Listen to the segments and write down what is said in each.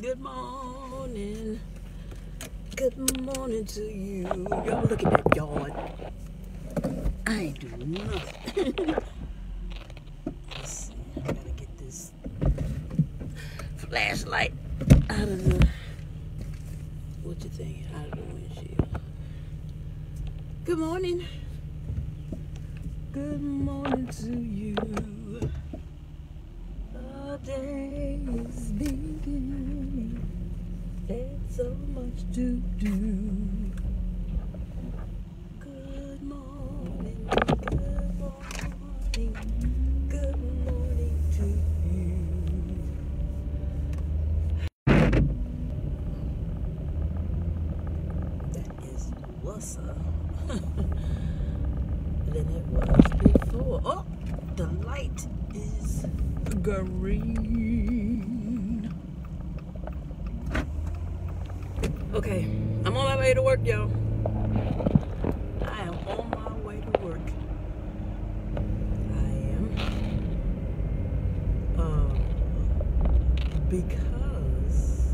Good morning. Good morning to you. Y'all look at that yard. I ain't doing nothing. Let's see. I gotta get this flashlight out of the, what you think, out of the windshield. Good morning. Good morning to you. The day is beginning. There's so much to do. Good morning, good morning, good morning to you. That is what's up than it was before. Oh, the light is green. Okay, I'm on my way to work, y'all. I am on my way to work. I am. Because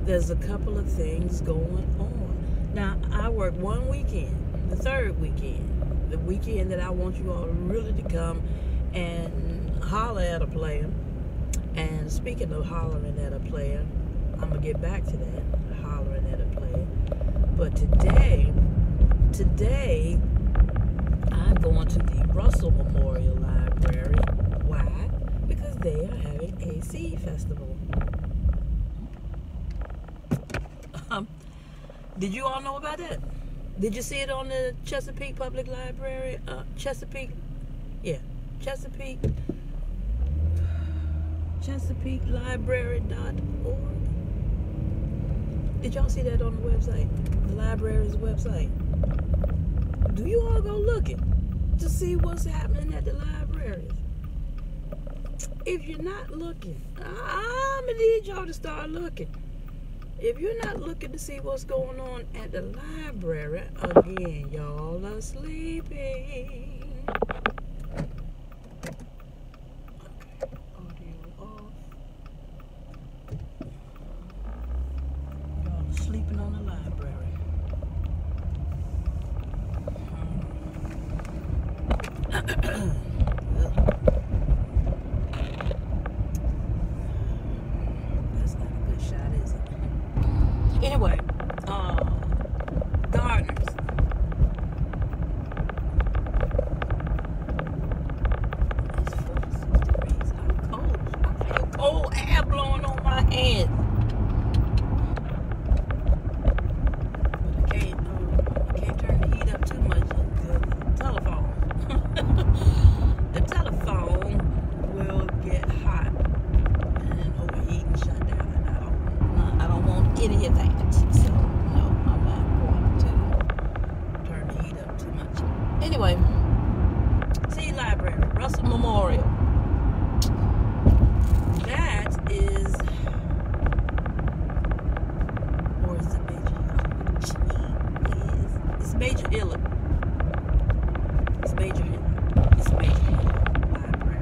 there's a couple of things going on. Now, I work one weekend, the third weekend, the weekend that I want you all really to come and holler at a player. And speaking of hollering at a player, I'm going to get back to that, hollering at a player. But today, I'm going to the Russell Memorial Library. Why? Because they are having a seed festival. Did you all know about that? Did you see it on the Chesapeake Public Library? ChesapeakeLibrary.org. Did y'all see that on the website? The library's website. Do you all go looking to see what's happening at the libraries? If you're not looking, I'm gonna need y'all to start looking. If you're not looking to see what's going on at the library, again, y'all are sleeping. Okay, audio off. Y'all are sleeping on the library. That's not a good shot, is it? Anyway, gardeners. It's 46 degrees. I'm cold. I feel cold air blowing on my hands. But I can't turn the heat up too much. The telephone. The telephone will get hot and overheat and shut down, and I don't want any of that. So no, I'm not going to turn the heat up too much. Anyway, see library, Russell Memorial. That is, or is it it's Major Hillock. It's Major Hillock. It's Major Hillock Library.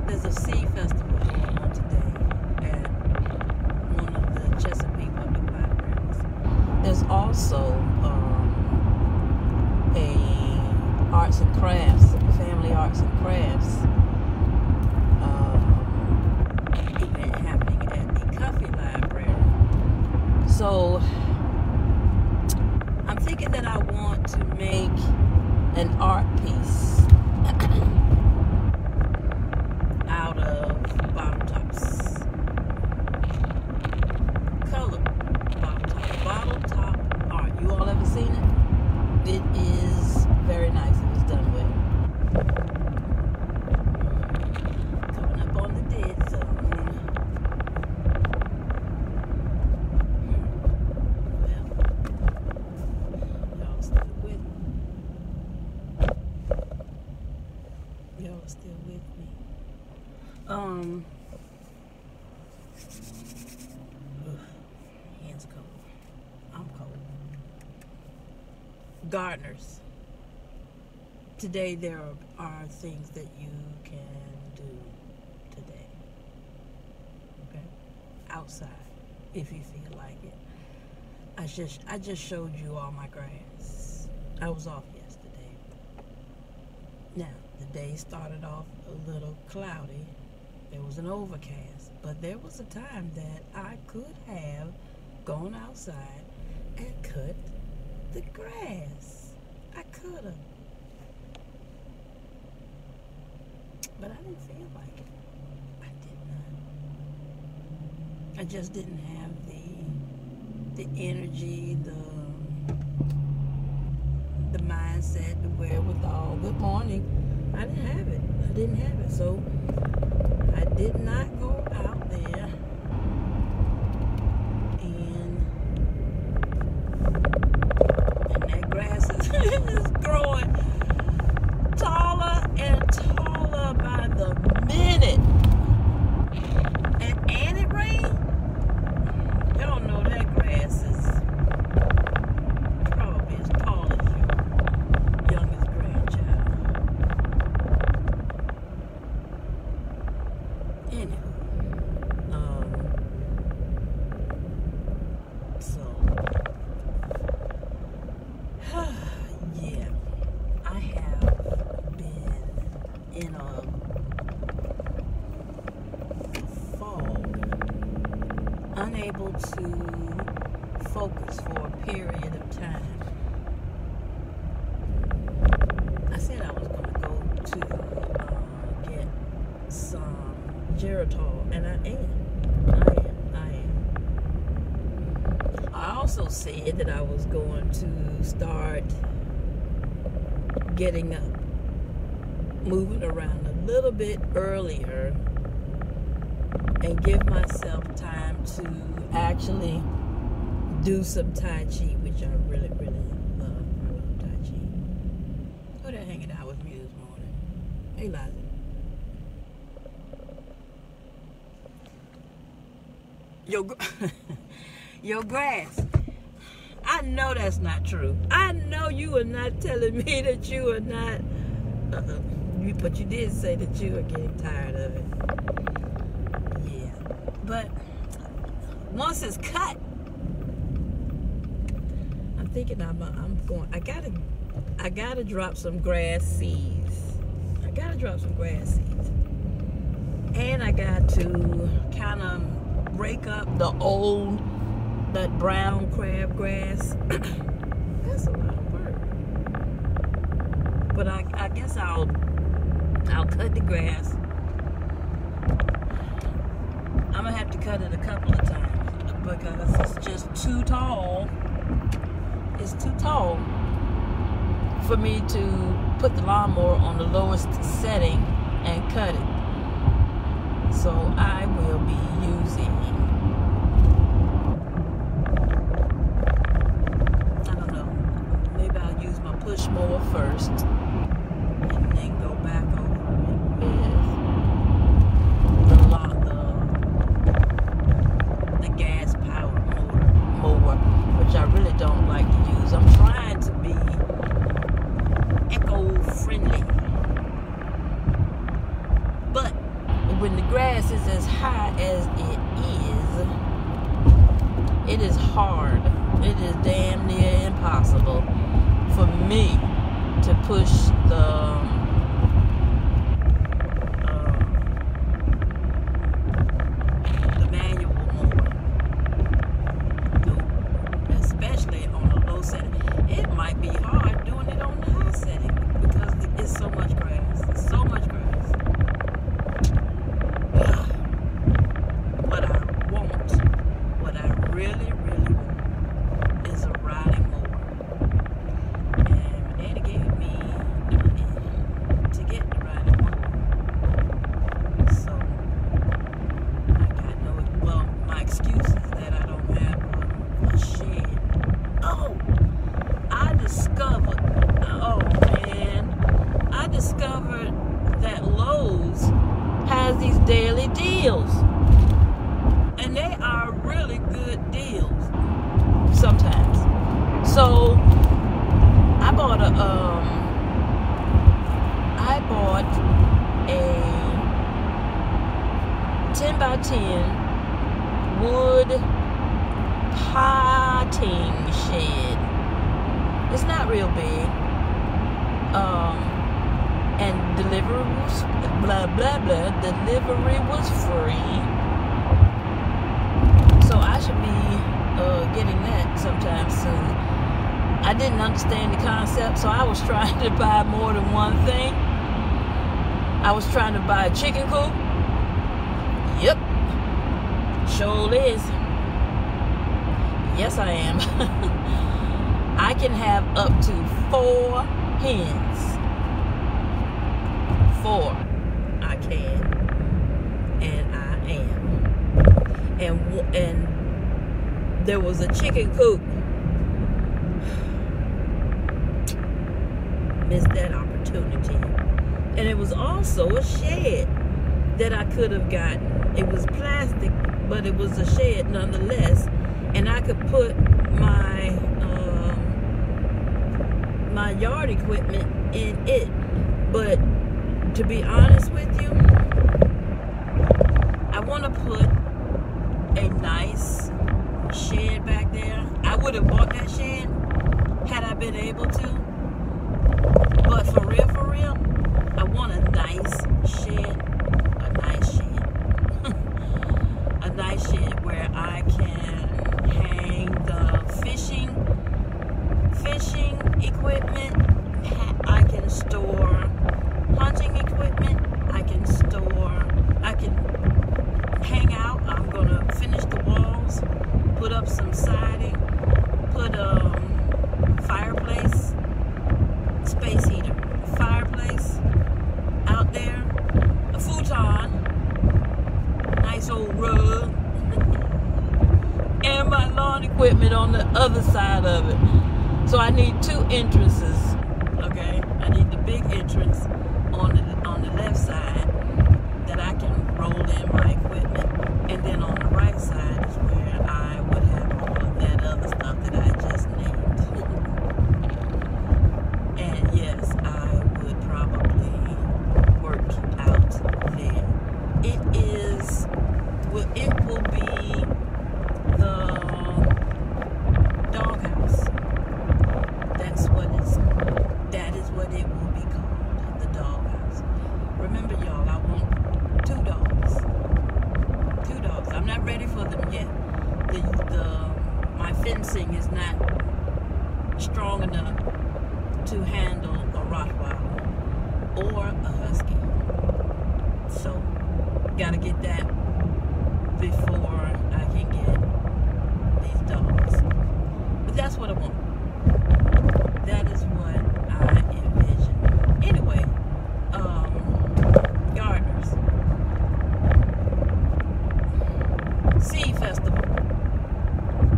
There's a seed festival going on today at one of the Chesapeake Public Libraries. There's also a arts and crafts, family arts and crafts event happening at the Cuffy Library. So I'm thinking that I want to make an art piece out of bottle tops. Color bottle top art. You all ever seen it? It is very nice. It was done well. Coming up on the dead zone. Well, y'all still with me. Y'all still with me. Hands cold. gardeners. Today there are things that you can do today. Okay? Outside, if you feel like it. I just showed you all my grass. I was off yesterday. Now, the day started off a little cloudy. There was an overcast, but there was a time that I could have gone outside and cut the grass. I could have. But I didn't feel like it. I did not. I just didn't have the energy, the mindset, the wherewithal. Good morning. I didn't have it. I didn't have it. So I did not go out there and that grass is growing taller and taller by the minute. And it rained. Y'all know that grass is probably as tall as your youngest grandchild. Anywho, yeah, I have been in a fog, unable to focus for a period of time. I said I was going to go to get some Geritol, and I am. I also said that I was going to start getting up, moving around a little bit earlier, and give myself time to actually do some Tai Chi, which I really, really love. I love Tai Chi. Who there hanging out with me this morning? Hey, Liza. Your grass. I know that's not true. I know you are not telling me that you are not, but you did say that you are getting tired of it. Yeah, but once it's cut, I'm thinking I gotta drop some grass seeds. I gotta drop some grass seeds, and I got to kind of rake up that brown crabgrass. That's a lot of work. But I guess I'll cut the grass. I'm gonna have to cut it a couple of times because it's just too tall. It's too tall for me to put the lawnmower on the lowest setting and cut it. So I will be using, I don't know, maybe I'll use my push mower first and then go back over it with the gas powered mower, which I really don't like to use. I'm trying to be eco-friendly. But when the grass is as high as it is hard. It is damn near impossible for me to push the manual mower. Especially on a low setting. It might be hard doing it on the high setting because it's so much grass. It's so much grass. What I really, really want is a riding mower. And my daddy gave me the money to get the riding mower. So I got my excuse is that I don't have a shed. Oh, I discovered that Lowe's has these daily deals. And they are really good deals sometimes. So I bought a 10 by 10 wood potting shed. It's not real big. And delivery was blah blah blah. Delivery was free. So I should be getting that sometime soon. I didn't understand the concept, so I was trying to buy more than one thing. I was trying to buy a chicken coop. Yep. Sure is. Yes, I am. I can have up to 4 hens. 4. I can. And I am. And there was a chicken coop. Missed that opportunity. And it was also a shed that I could have gotten. It was plastic, but it was a shed nonetheless. And I could put my my yard equipment in it. But to be honest with you, I want to put a nice shed back there. I would have bought that shed had I been able to. But for real, I want a nice shed. A nice shed. A nice shed where I can hang the fishing equipment. I can store hunting equipment. I can hang out. I'm gonna finish the walls, put up some siding, put fireplace, space heater, fireplace out there, a futon, nice old rug, and my lawn equipment on the other side of it. So I need 2 entrances. Okay, I need the big entrance on the left side that I can roll in my equipment, and then on the right side is where I would have all of that other stuff that I just named. And yes, I would probably work out there. It will be the doghouse. That is what it will be called, the doghouse. Remember, y'all, I want 2 dogs. 2 dogs. I'm not ready for them yet. My fencing is not strong enough to handle a Rottweiler or a Husky. So, gotta get that before I can get these dogs. But that's what I want. That is what I envision. Anyway, gardeners. Seed Festival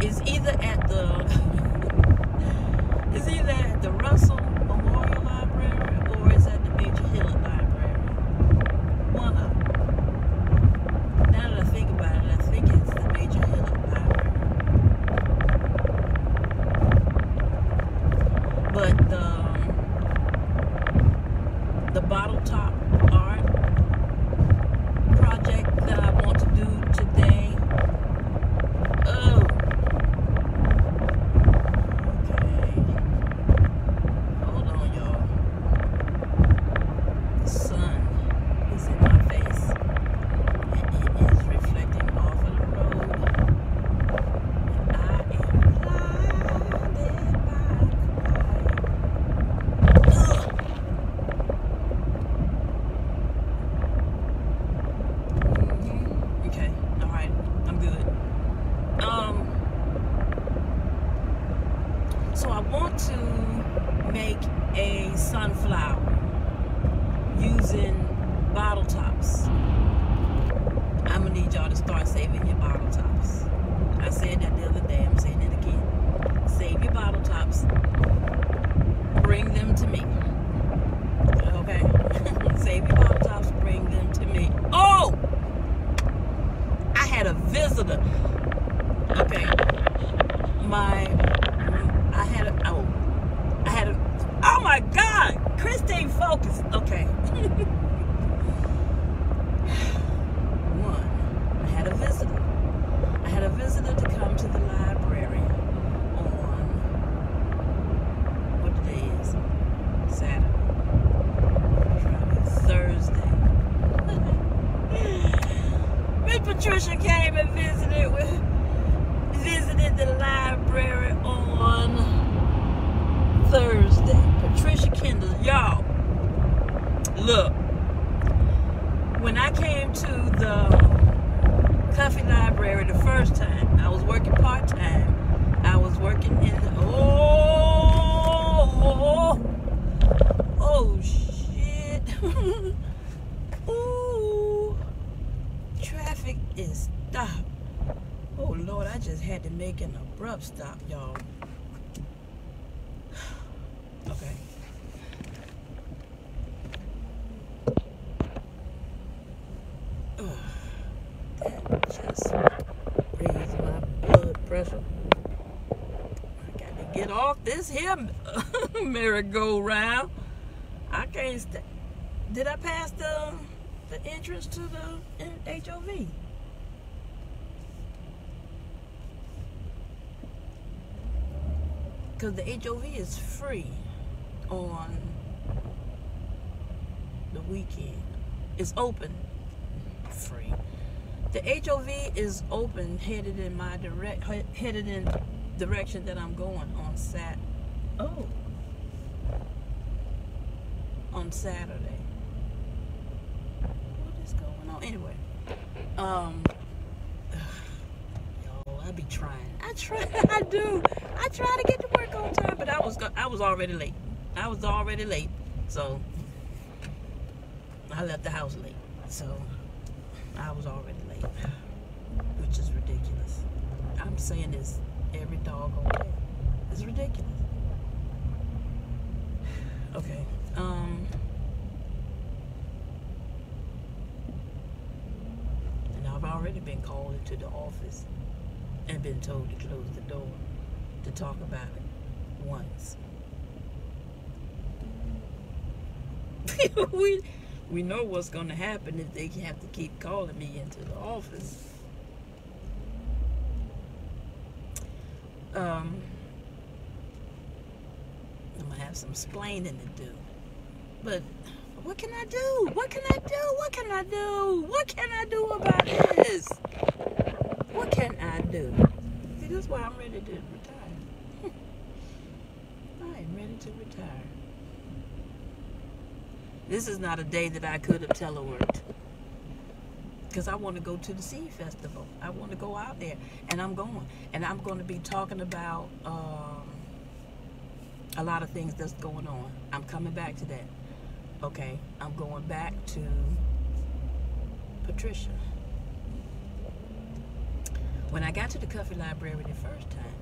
is either at the Russell Memorial Library or is at the Major Hillett Library. One of them. Now that I think about it, I think it's the Major Hillett Library. But the bottle top art project that I want to do today. Oh. Okay. Hold on, y'all. The sun is in my face. And it is reflecting off of the road. And I am blinded by okay, all right, I'm good. So I want to make a sunflower using bottle tops. I'm gonna need y'all to start saving your bottle tops. I said that the other day, I'm saying it again. Save your bottle tops. Bring them to me. Okay? Save your bottle tops, bring them to me. Oh! I had a visitor. Okay. Oh Look, when I came to the Cuffy Library the first time, I was working part-time. I was working in the, oh shit. Ooh, traffic is stopped. Oh Lord, I just had to make an abrupt stop, y'all. Okay. That just raised my blood pressure. I got to get off this here merry-go-round. I can't stay. Did I pass the entrance to the HOV? Because the HOV is free on the weekend. It's open, free. The HOV is open, headed in direction that I'm going on on Saturday. What is going on? Anyway, yo, I be trying. I do. I try to get to work on time, but I was already late. So I left the house late. So I was already late, which is ridiculous. I'm saying this every doggone day. It's ridiculous. Okay. And I've already been called into the office and been told to close the door to talk about it once. We know what's going to happen if they have to keep calling me into the office. I'm going to have some explaining to do. But what can I do? What can I do? What can I do? What can I do about this? What can I do? See, that's why I'm ready to retire. I am ready to retire. This is not a day that I could have teleworked. Because I want to go to the Sea Festival. I want to go out there. And I'm going. And I'm going to be talking about a lot of things that's going on. I'm coming back to that. Okay, I'm going back to Patricia. When I got to the Cuffy Library the first time,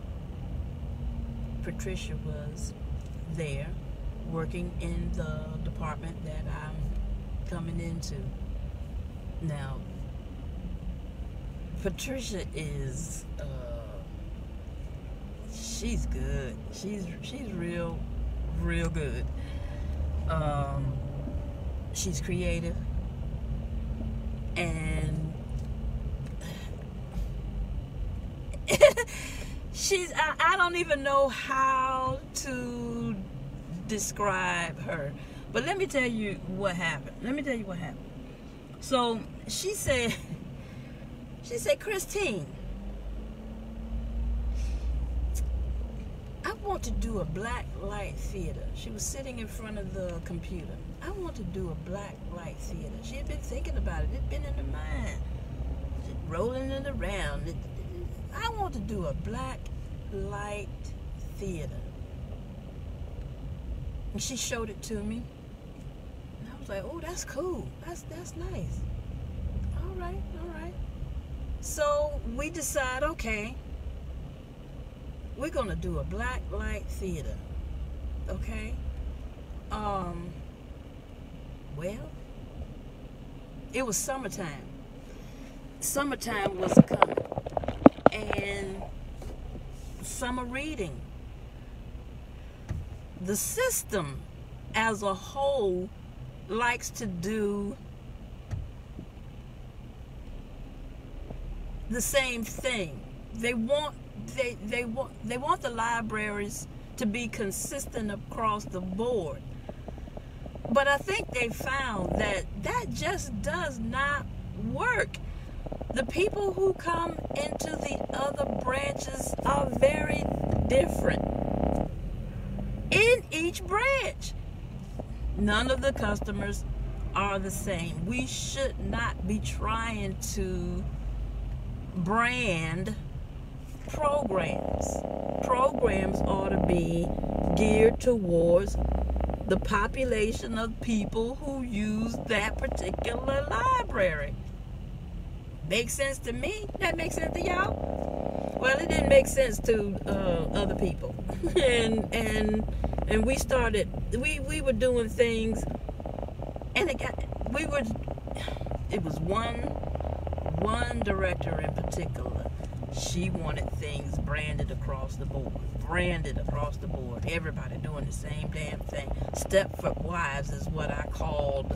Patricia was there working in the department that I'm coming into. Now, Patricia is, she's good. She's real good. She's creative, and I don't even know how to describe her, but let me tell you what happened. So she said, Christine, I want to do a black light theater. She was sitting in front of the computer. I want to do a black light theater. She had been thinking about it. It'd been in her mind, rolling it around. I want to do a black light theater. And she showed it to me. And I was like, oh, that's cool. That's nice. All right. So we decide, okay, we're going to do a black light theater. Okay? Well, it was summertime. Summertime was coming. And summer reading. The system as a whole likes to do the same thing. They want the libraries to be consistent across the board. But I think they found that just does not work. The people who come into the other branches are very different in each branch. None of the customers are the same. We should not be trying to brand programs. Programs ought to be geared towards the population of people who use that particular library. Makes sense to me? That makes sense to y'all? Well, it didn't make sense to other people. and we started, we were doing things, and it was one director in particular. She wanted things branded across the board. Everybody doing the same damn thing. Stepford Wives is what I called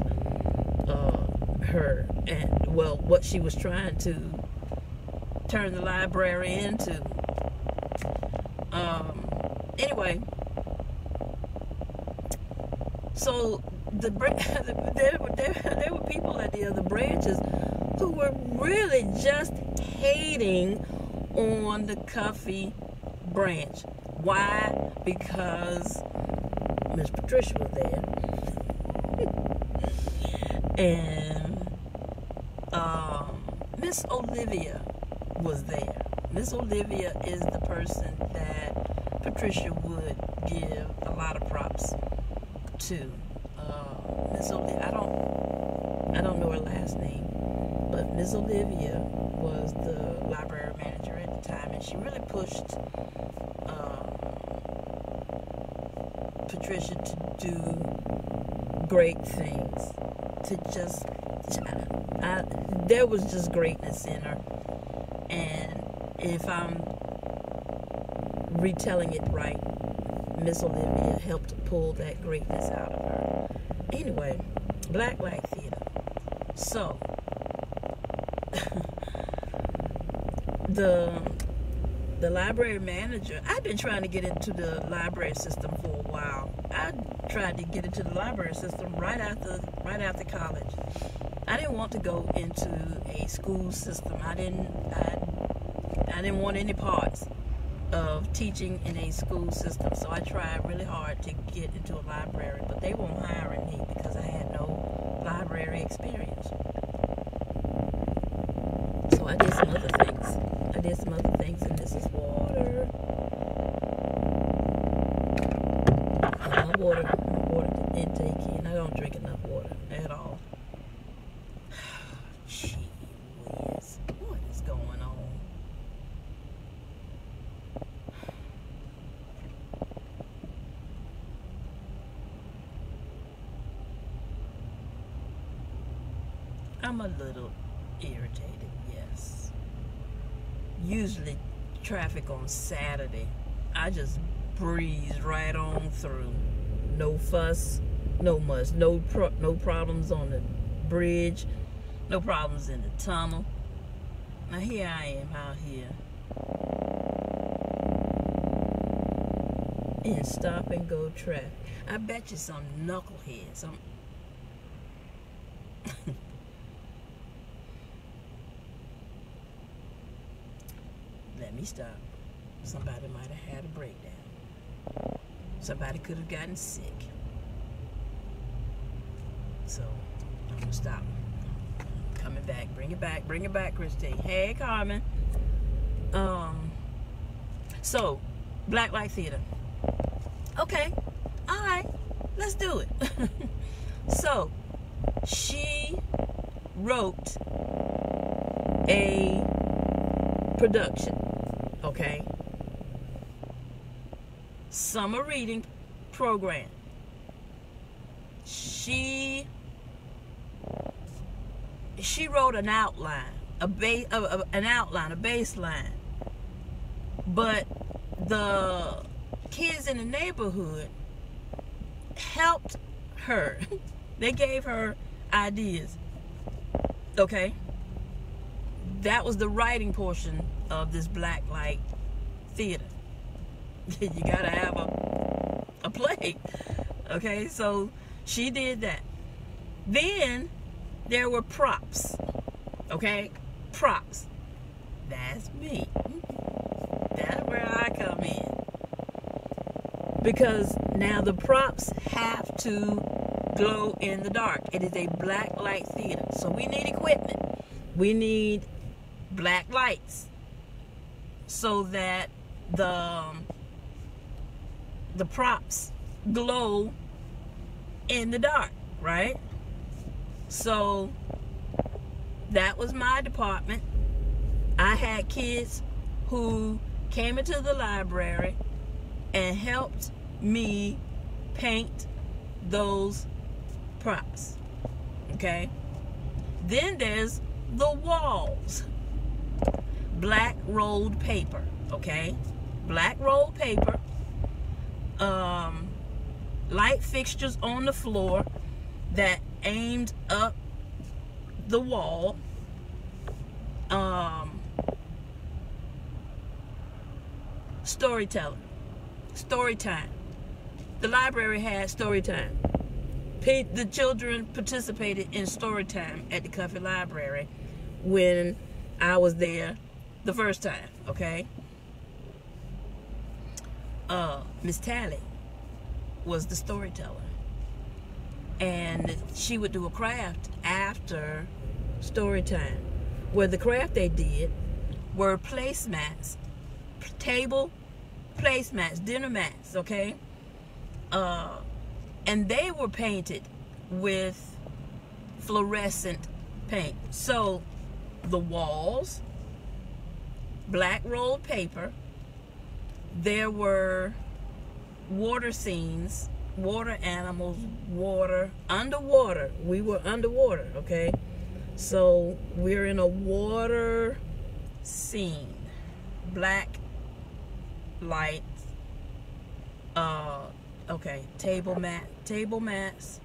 her, and well, what she was trying to turn the library into. Anyway, so there were people at the other branches who were really just hating on the Cuffee branch. Why? Because Miss Patricia was there. And Miss Olivia was there. Miss Olivia is the person that Patricia would give a lot of props to. Miss Olivia, I don't know her last name, but Miss Olivia was the library manager at the time, and she really pushed Patricia to do great things. There was just greatness in her, and if I'm retelling it right, Miss Olivia helped pull that greatness out of her. Anyway, Blacklight Theater. So the library manager, I've been trying to get into the library system for a while. I tried to get into the library system right after college. I didn't want to go into a school system. I didn't want any parts of teaching in a school system. So I tried really hard to get into a library, but they weren't hiring me because I had no library experience. So I did some other things, and this is water. My water intake in. I don't drink enough water at all. Gee whiz, what is going on? I'm a little irritated, yes. Usually traffic on Saturday, I just breeze right on through. No fuss, no muss, no problems on the bridge, no problems in the tunnel. Now here I am out here in stop and go traffic. I bet you some knuckleheads, let me stop. Somebody might have had a breakdown. Somebody could have gotten sick. So, I'm going to stop. Coming back. Bring it back, Christine. Hey, Carmen. So, Blacklight Theater. Okay. All right. Let's do it. So, she wrote a production. Okay, summer reading program. She wrote an outline, a baseline, but the kids in the neighborhood helped her. They gave her ideas. Okay, that was the writing portion of this Blacklight Theater. You gotta have a play. Okay, so she did that. Then there were props. Okay, props. That's me. That's where I come in. Because now the props have to glow in the dark. It is a black light theater. So we need equipment. We need black lights so that the props glow in the dark, right? So that was my department. I had kids who came into the library and helped me paint those props. Okay? Then there's the walls. Black rolled paper. Okay? Black rolled paper. Light fixtures on the floor that aimed up the wall. Storytelling. Story time. The library had story time. The children participated in story time at the Cuffy Library when I was there the first time, okay? Miss Tally was the storyteller. And she would do a craft after story time, where the craft they did were placemats, table placemats, dinner mats, okay? And they were painted with fluorescent paint. So the walls, black rolled paper, there were water scenes, water animals, water, underwater. We were underwater, okay? So we're in a water scene. Black lights, okay, table mats,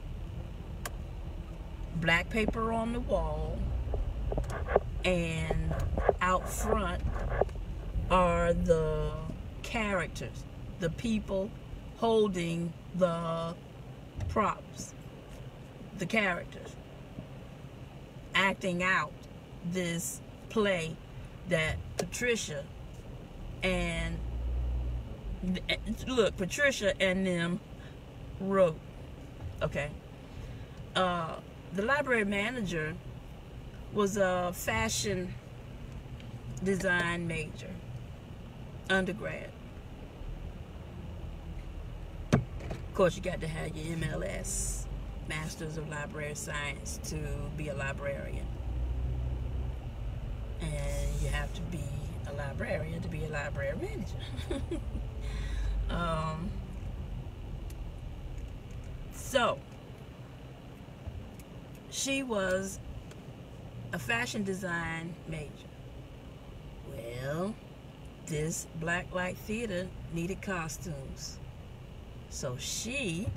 black paper on the wall, and out front are the characters, the people holding the props, the characters, acting out this play that Patricia and Patricia and them wrote. Okay. The library manager was a fashion design major, undergrad. Of course, you got to have your MLS, Masters of Library Science, to be a librarian. And you have to be a librarian to be a library manager. So she was a fashion design major. Well, this black light theater needed costumes. So she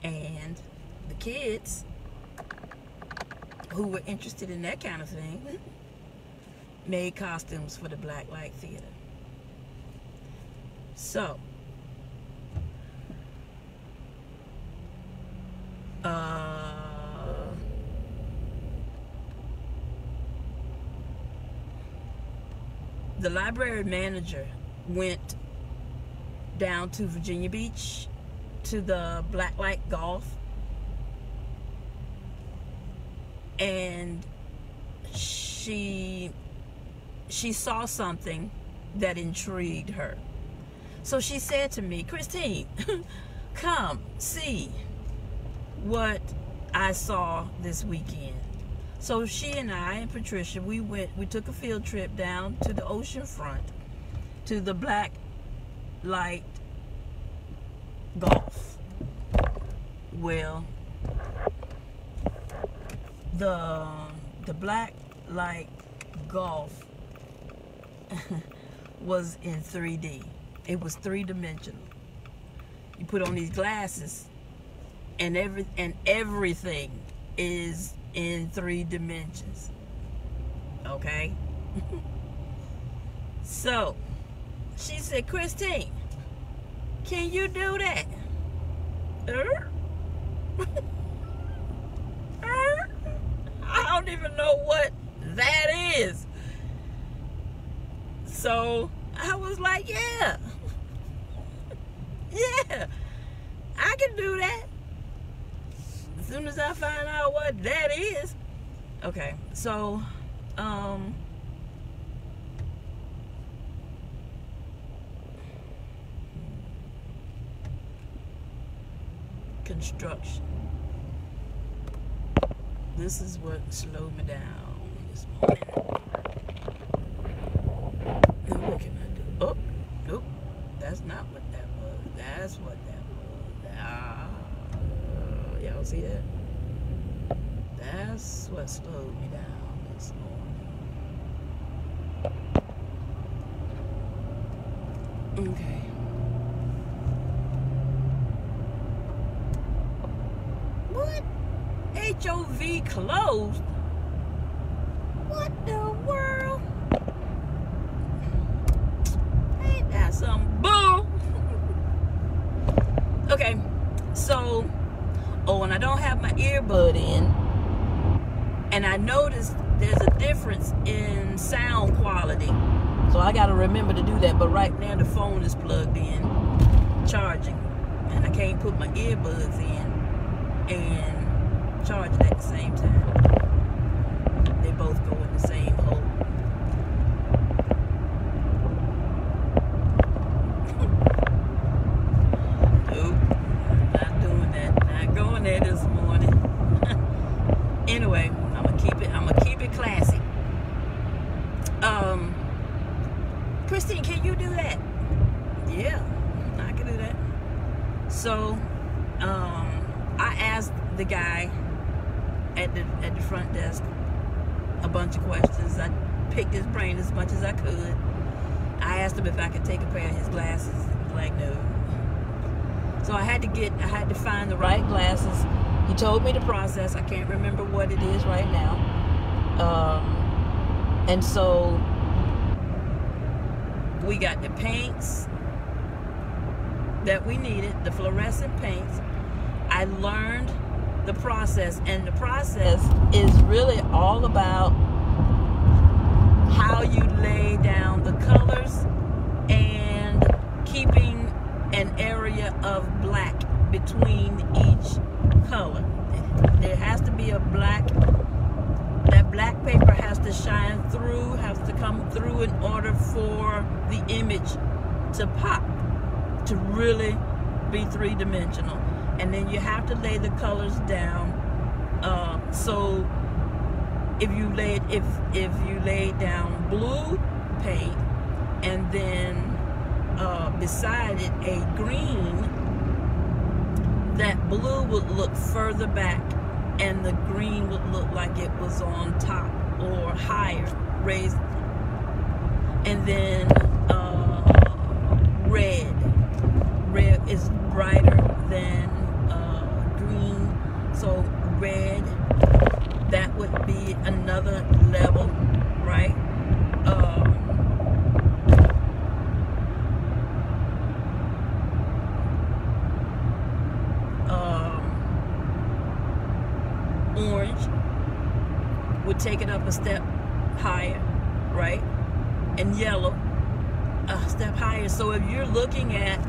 and the kids who were interested in that kind of thing made costumes for the black light theater. So the library manager went down to Virginia Beach to the Blacklight Golf, and she saw something that intrigued her. So she said to me, Christine, come see what I saw this weekend. So she and I and Patricia, we took a field trip down to the ocean front to the Blacklight Golf. Well, the Blacklight Golf was in 3D. It was three-dimensional. You put on these glasses, and everything is in 3 dimensions. Okay? So she said, Christine, can you do that? I don't even know what that is. So I was like, yeah, I can do that. soon as I find out what that is. Okay, so construction. This is what slowed me down this morning. Now what can I do? Oh, nope. That's not what that was. That's what that was. Y'all see that? That's what slowed me down this morning. Okay. What? HOV closed? What the world? Ain't that some bull? Okay, so, and I don't have my earbud in, and I noticed there's a difference in sound quality, so I gotta remember to do that. But right now the phone is plugged in, charging, and I can't put my earbuds in and charge it at the same time. They both go in the same hole. Nope, not doing that. Not going there this morning. Anyway, I'm gonna keep it classy. Christine, can you do that? Yeah, I can do that. So, I asked the guy at the front desk a bunch of questions. I picked his brain as much as I could. I asked him if I could take a pair of his glasses. He was like, no. So I had to find the right glasses. He told me the process. I can't remember what it is right now. And so we got the paints that we needed, the fluorescent paints. I learned the process, and the process is really all about how you lay down the colors and keeping an area of black between each color. There has to be a black, that black paper has to shine through, has to come through in order for the image to pop, to really be three-dimensional. And then you have to lay the colors down. So if you laid down blue paint and then beside it a green, that blue would look further back and the green would look like it was on top or higher, raised. And then red is brighter than green, so red, that would be another level, right? Orange would take it up a step higher, right? And yellow a step higher. So if you're looking at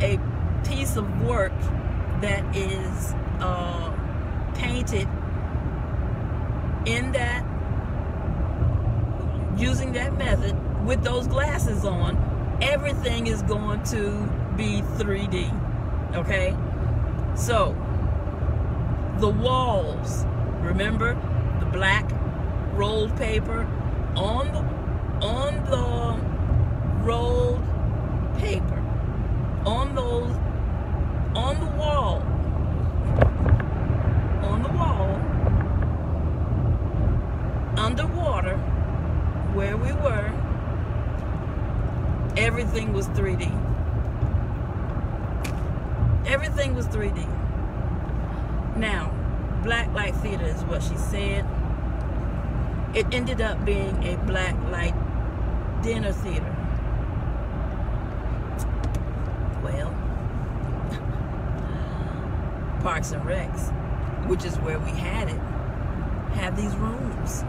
a piece of work that is painted in that, using that method with those glasses on, everything is going to be 3D, okay? So the walls, remember the black rolled paper on the rolled paper, on the wall, underwater, where we were, everything was 3D. Everything was 3D. Now, Blacklight Theater is what she said. It ended up being a blacklight dinner theater. Well, Parks and Recs, which is where we had it, have these rooms.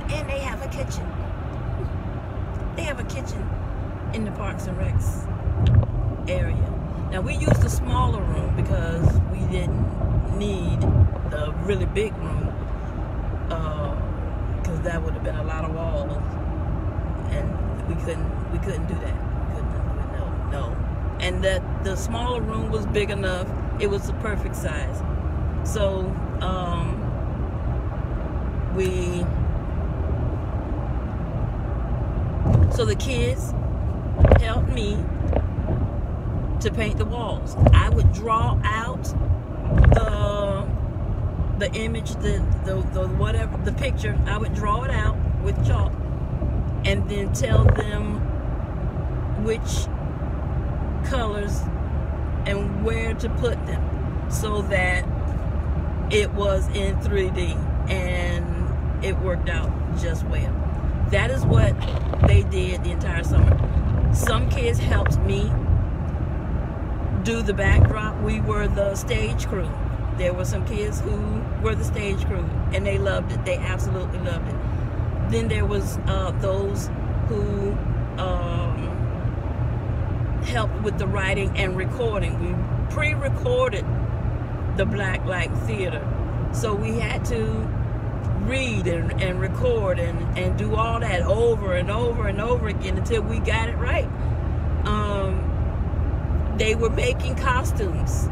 And they have a kitchen. They have a kitchen in the Parks and Recs area. Now, we used a smaller room because we didn't need a really big room, because that would have been a lot of walls, and we couldn't do that. We couldn't do it, no. And that the smaller room was big enough. It was the perfect size. So so the kids helped me to paint the walls. I would draw out the image, the whatever, the picture. I would draw it out with chalk and then tell them which colors and where to put them so that it was in 3D, and it worked out just well. That is what they did the entire summer. Some kids helped me do the backdrop. We were the stage crew. There were some kids who were the stage crew, and they loved it. They absolutely loved it. Then there was those who helped with the writing and recording. We pre-recorded the Blacklight Theater, so we had to read and record and do all that over and over and over again until we got it right. They were making costumes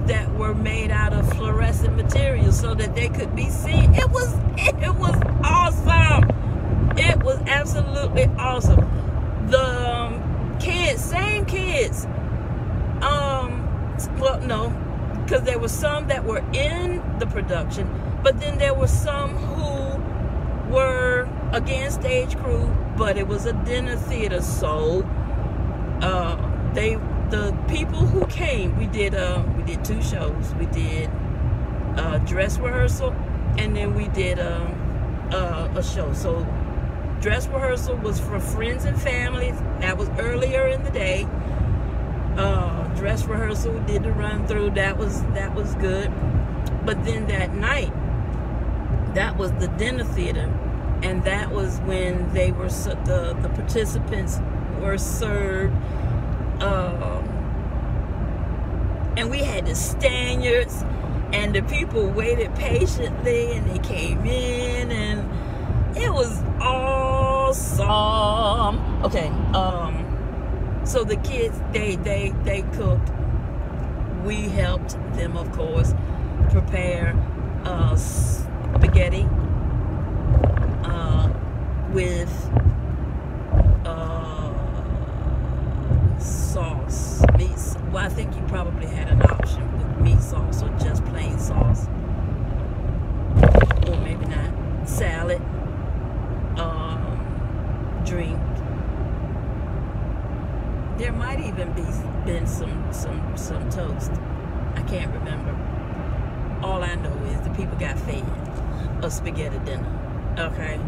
that were made out of fluorescent materials so that they could be seen. It was awesome. It was absolutely awesome. The same kids, well, no, because there were some that were in the production, but then there were some who were, again, stage crew, but it was a dinner theater, so the people who came, we did 2 shows. We did dress rehearsal, and then we did a show. So dress rehearsal was for friends and families. That was earlier in the day. Dress rehearsal, did the run through. That was good. But then that night, that was the dinner theater, and that was when they were the participants were served. And we had the Stanyards, and the people waited patiently, and they came in, and it was awesome. Okay, so the kids, they cooked. We helped them, of course, prepare spaghetti with sauce, meat. Well, I think you probably had an option with meat sauce or just plain sauce, or maybe not. Salad, drink. There might even been some toast. I can't remember. All I know is the people got fed a spaghetti dinner, okay,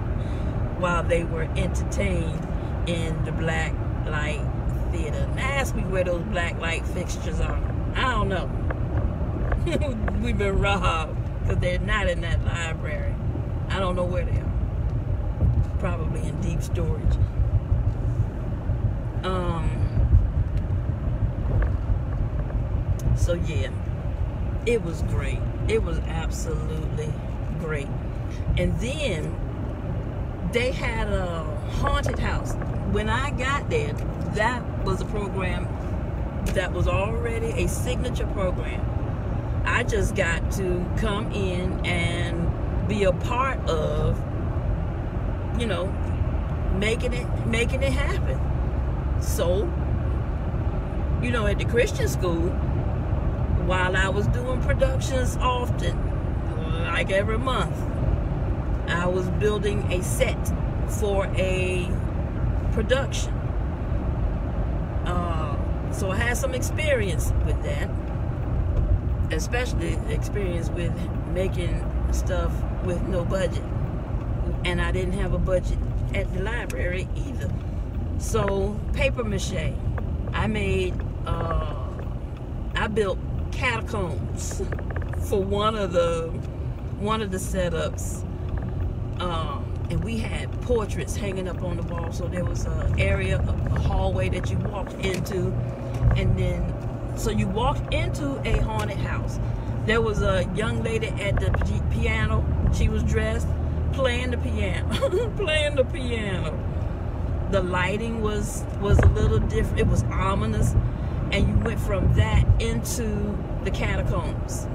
while they were entertained in the Blacklight Theater. Now ask me where those black light fixtures are. I don't know. We've been robbed, because they're not in that library. I don't know where they are. Probably in deep storage. So yeah, it was great. It was absolutely great. And then they had a haunted house. When I got there, that was a program that was already a signature program. I just got to come in and be a part of, you know, making it happen. So, you know, at the Christian school, while I was doing productions often, like every month, I was building a set for a production. So I had some experience with that, especially experience with making stuff with no budget. And I didn't have a budget at the library either. So paper mache, I built catacombs for one of the setups, and we had portraits hanging up on the wall. So there was an area, a hallway that you walked into, and then So you walked into a haunted house. There was a young lady at the piano. She was dressed, playing the piano. Playing the piano. The lighting was a little different. It was ominous. And you went from that into the catacombs.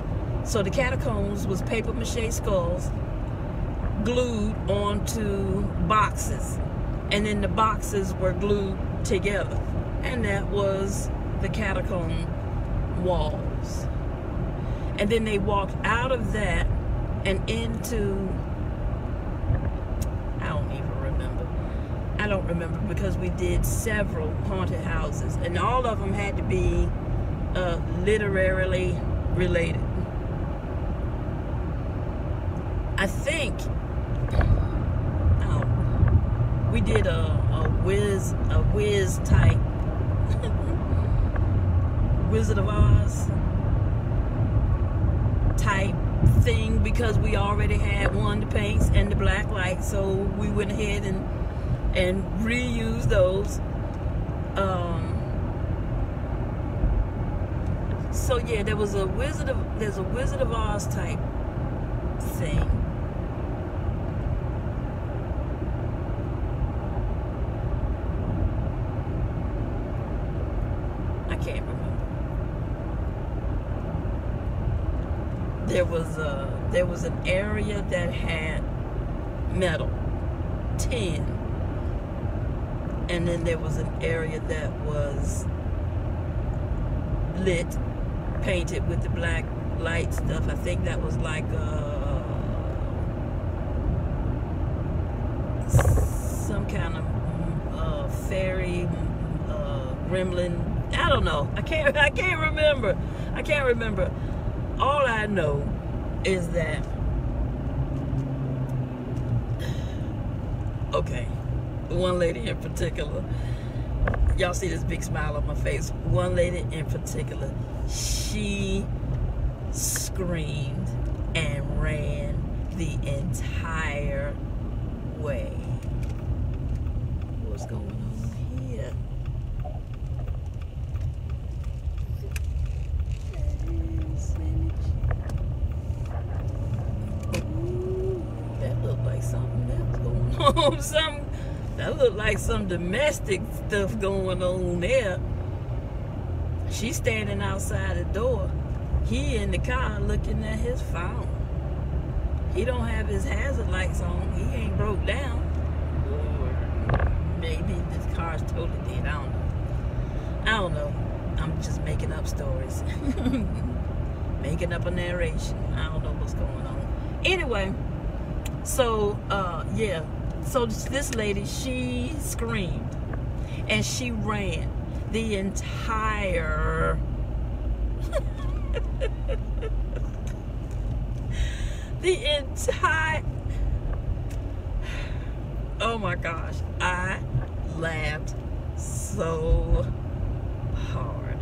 So the catacombs was paper mache skulls glued onto boxes. And then the boxes were glued together. And that was the catacomb walls. And then they walked out of that and into, I don't remember because we did several haunted houses, and all of them had to be literarily related. I think we did a whiz type Wizard of Oz type thing, because we already had the paints and the black light, so we went ahead and reused those. So yeah, there's a Wizard of Oz type thing. I can't remember. There was an area that had metal, tin, and then there was an area that was lit, painted with the black light stuff. I think that was like some kind of fairy gremlin. I don't know. I can't remember. All I know is that, okay, one lady in particular, y'all see this big smile on my face. One lady in particular, she screamed and ran the entire way. What's going on here? That looked like something else going on. That looked like some domestic stuff going on there. She's standing outside the door. He in the car looking at his phone. He don't have his hazard lights on. He ain't broke down. Or maybe this car's totally dead. I don't know. I'm just making up stories. Making up a narration. I don't know what's going on. Anyway, so yeah. So this lady, she screamed and she ran the entire oh my gosh, I laughed so hard.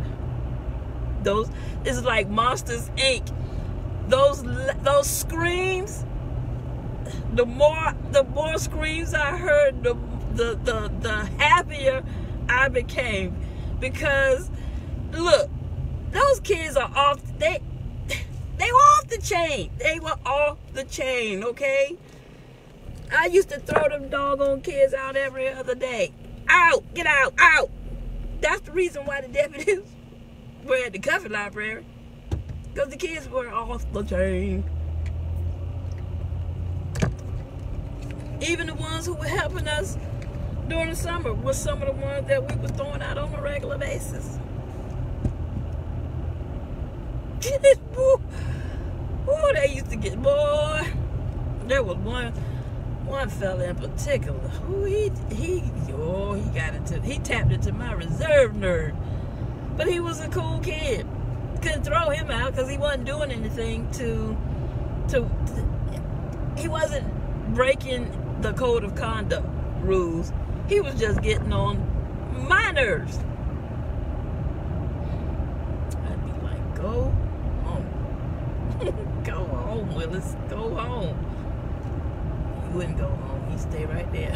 It's like Monsters Inc. Those screams, the more screams I heard, the happier I became, because look, those kids are off. They were off the chain. They were off the chain. Okay, I used to throw them doggone kids out every other day. Out, get out, out. That's the reason why the deputies were at the Cuffy Library, because the kids were off the chain. Even the ones who were helping us during the summer were some of the ones that we were throwing out on a regular basis. Oh, they used to get, boy. There was one fella in particular who he tapped into my reserve nerve. But he was a cool kid. Couldn't throw him out because he wasn't doing anything he wasn't breaking the code of conduct rules. He was just getting on my nerves. I'd be like, go home. Go home, Willis. Go home. He wouldn't go home. He'd stay right there.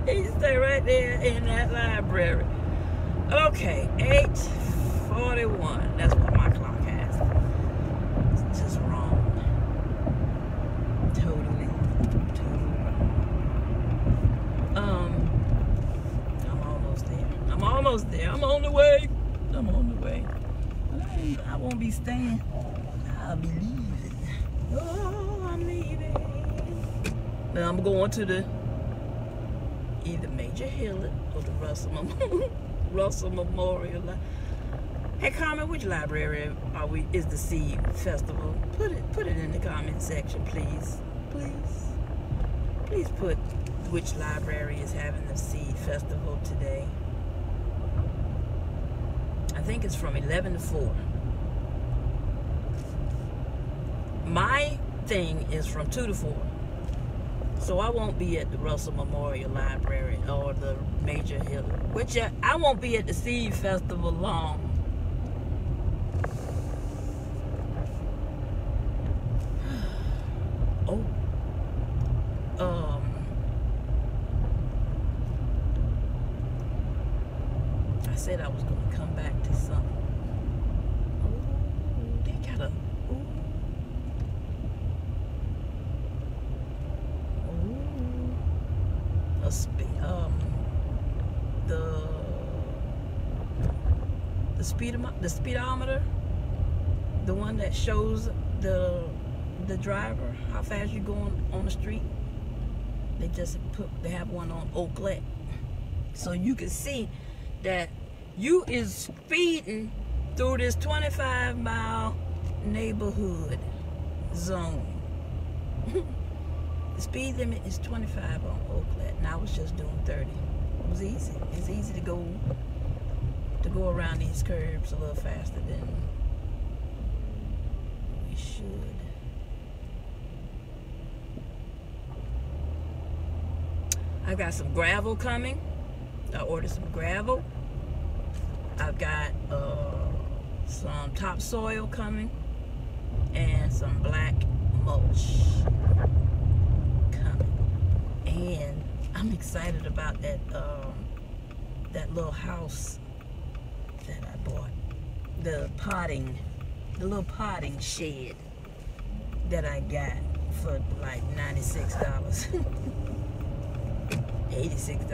He'd stay right there in that library. Okay, 8:41. That's what my clock has. It's just wrong. Totally wrong. I'm almost there. I'm almost there. I'm on the way. I'm on the way. I won't be staying. I'll be leaving. Oh, I'm leaving. Now I'm going to the either Major Hillet or the Russell Memorial. Hey, Carmen, which library is the Seed Festival? Put it in the comment section, please. Please put which library is having the Seed Festival today. I think it's from 11 to 4. My thing is from 2 to 4. So I won't be at the Russell Memorial Library or the Major Hill, which I won't be at the Seed Festival long. I said I was going to come back to something. Oh, they got a... the speedometer, the one that shows the driver how fast you're going on the street. They have one on Oaklet, so you can see that you is speeding through this 25-mile neighborhood zone. The speed limit is 25 on Oaklet, and I was just doing 30. It was easy. It's easy to go around these curbs a little faster than we should. I got some gravel coming. I ordered some gravel. I've got some topsoil coming and some black mulch coming. And I'm excited about that little house that I bought. The little potting shed that I got for like $96. $86,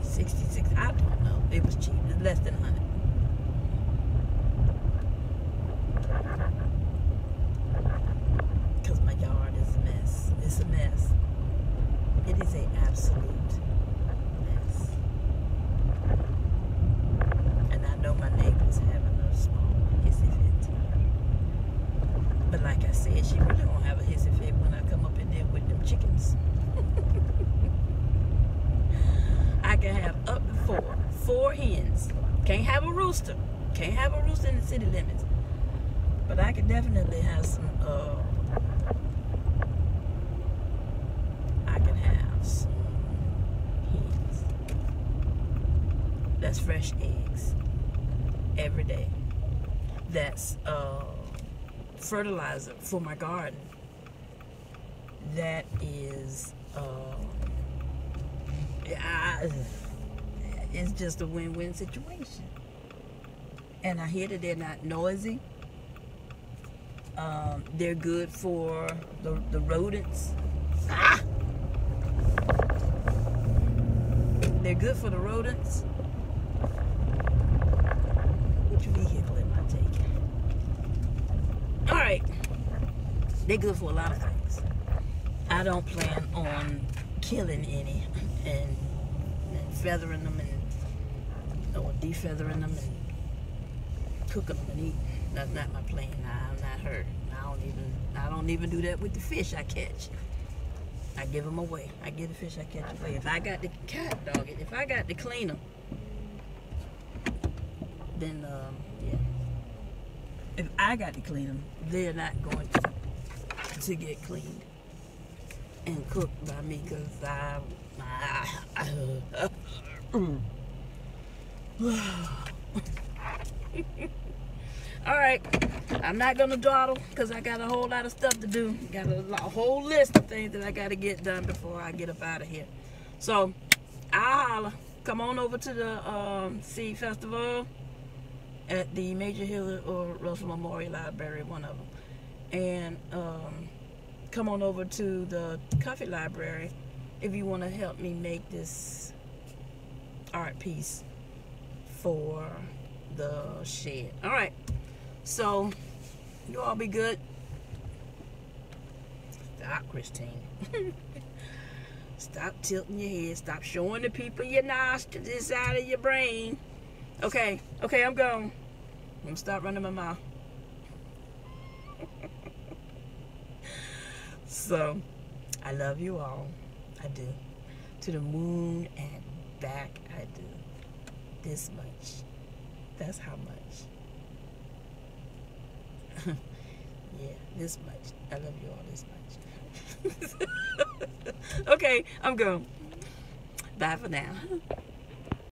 $66, I don't know. It was cheap. It's less than 100. Because my yard is a mess. It's a mess. It is an absolute mess. And I know my neighbor's having a small hissy fit. But like I said, she really gonna have a hissy fit when I come up in there with them chickens. I can have up to four hens. Can't have a rooster. Can't have a rooster in the city limits. But I can definitely have some, hens. That's fresh eggs every day. That's fertilizer for my garden. That is it's just a win-win situation. And I hear that they're not noisy. They're good for the rodents. They're good for the rodents. Which vehicle am I taking? All right. They're good for a lot of things. I don't plan on killing any and feathering them or defeathering them and cooking them and eating. That's not my plan. I'm not hurt. I don't even do that with the fish I catch. I give them away. I give the fish I catch away. If I got to if I got to clean them, then yeah. If I got to clean them, they're not going to get cleaned and cooked by me, because all right, I'm not gonna dawdle because I got a whole lot of stuff to do. Got a whole list of things that I got to get done before I get up out of here. So I'll holler. come on over to the Seed Festival at the Major Hill or Russell Memorial Library, one of them. And come on over to the Coffee Library if you want to help me make this art piece for the shed. All right, so you all be good. Stop, Christine. Stop tilting your head. Stop showing the people your nostrils inside of your brain. Okay, I'm gone. I'm gonna stop running my mouth. So, I love you all. I do. To the moon and back, I do. This much. That's how much. Yeah, this much. I love you all this much. Okay, I'm gone. Bye for now.